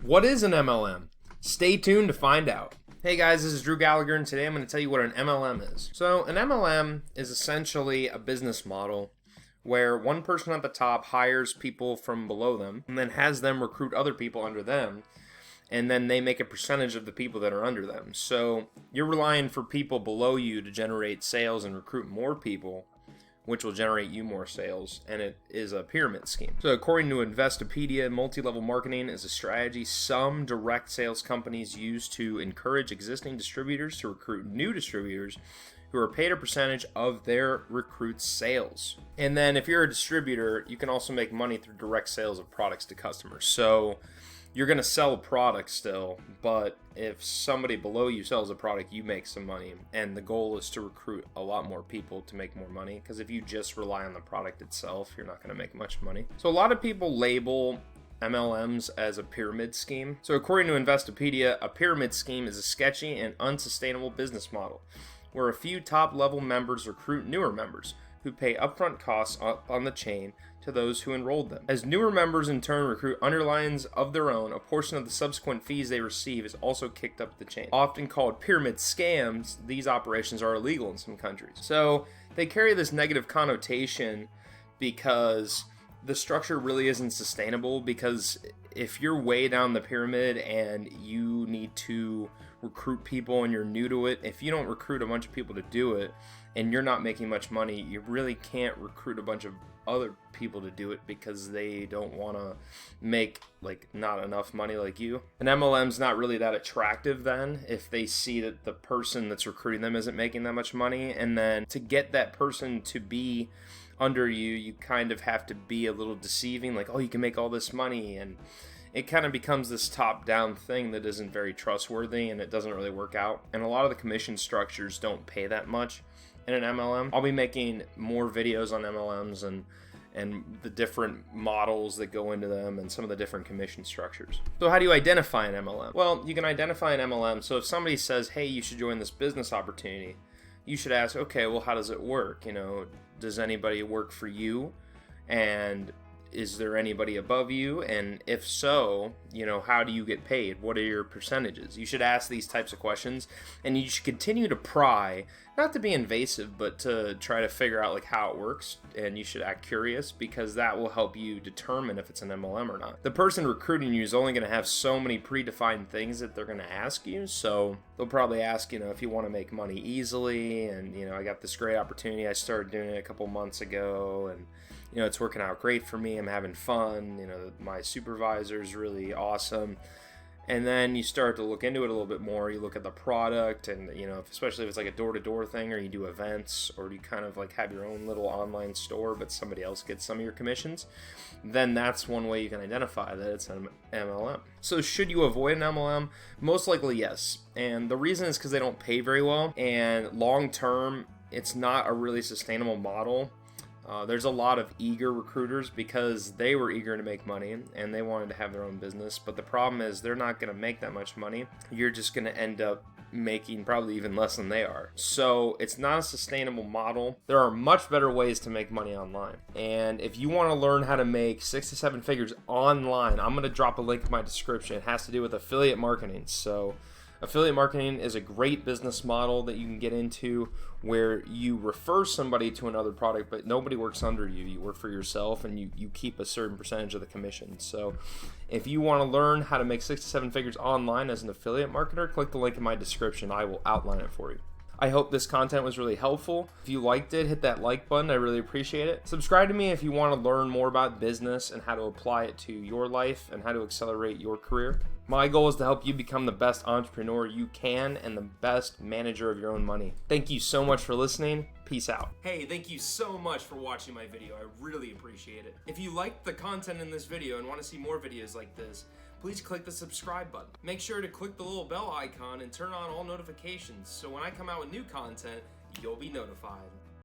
What is an MLM? Stay tuned to find out. Hey guys, this is Drew Gallagher, and today I'm going to tell you what an MLM is. So an MLM is essentially a business model where one person at the top hires people from below them and then has them recruit other people under them, and then they make a percentage of the people that are under them. So you're relying for people below you to generate sales and recruit more people, which will generate you more sales, and it is a pyramid scheme. So according to Investopedia, multi-level marketing is a strategy some direct sales companies use to encourage existing distributors to recruit new distributors who are paid a percentage of their recruits' sales. And then if you're a distributor, you can also make money through direct sales of products to customers. So you're going to sell a product still, but if somebody below you sells a product, you make some money. And the goal is to recruit a lot more people to make more money, because if you just rely on the product itself, you're not going to make much money. So a lot of people label MLMs as a pyramid scheme. So according to Investopedia, a pyramid scheme is a sketchy and unsustainable business model where a few top-level members recruit newer members who pay upfront costs up on the chain to those who enrolled them. As newer members in turn recruit underlines of their own, a portion of the subsequent fees they receive is also kicked up the chain. Often called pyramid scams, these operations are illegal in some countries. So they carry this negative connotation because the structure really isn't sustainable, because if you're way down the pyramid and you need to recruit people and you're new to it, if you don't recruit a bunch of people to do it and you're not making much money, you really can't recruit a bunch of other people to do it because they don't want to make not enough money like you. An MLM's not really that attractive then if they see that the person that's recruiting them isn't making that much money, and then to get that person to be under you, you kind of have to be a little deceiving, like, oh, you can make all this money, and it kind of becomes this top-down thing that isn't very trustworthy, and it doesn't really work out. And a lot of the commission structures don't pay that much in an MLM. I'll be making more videos on MLMs and the different models that go into them and some of the different commission structures. So how do you identify an MLM? Well, you can identify an MLM. So if somebody says, hey, you should join this business opportunity, you should ask, okay, well, how does it work? Does anybody work for you? And is there anybody above you? And if so, how do you get paid? What are your percentages? You should ask these types of questions, and you should continue to pry, not to be invasive, but to try to figure out how it works. And you should act curious, because that will help you determine if it's an MLM or not. The person recruiting you is only going to have so many predefined things that they're going to ask you. So they'll probably ask, if you want to make money easily, and I got this great opportunity. I started doing it a couple months ago, and it's working out great for me. I'm having fun. My supervisor's really awesome. And then you start to look into it a little bit more. You look at the product, and especially if it's like a door-to-door thing, or you do events, or you kind of have your own little online store, but somebody else gets some of your commissions, then that's one way you can identify that it's an MLM. So should you avoid an MLM? Most likely yes. And the reason is because they don't pay very well, and long-term, it's not a really sustainable model. There's a lot of eager recruiters because they were eager to make money and they wanted to have their own business, but the problem is they're not going to make that much money. You're just going to end up making probably even less than they are. So it's not a sustainable model. There are much better ways to make money online. And if you want to learn how to make 6 to 7 figures online, I'm going to drop a link in my description. It has to do with affiliate marketing. So affiliate marketing is a great business model that you can get into where you refer somebody to another product, but nobody works under you. You work for yourself, and you keep a certain percentage of the commission. So if you want to learn how to make 6 to 7 figures online as an affiliate marketer, click the link in my description. I will outline it for you. I hope this content was really helpful. If you liked it, hit that like button. I really appreciate it. Subscribe to me if you want to learn more about business and how to apply it to your life and how to accelerate your career. My goal is to help you become the best entrepreneur you can and the best manager of your own money. Thank you so much for listening. Peace out. Hey, thank you so much for watching my video. I really appreciate it. If you liked the content in this video and want to see more videos like this, please click the subscribe button. Make sure to click the little bell icon and turn on all notifications so when I come out with new content, you'll be notified.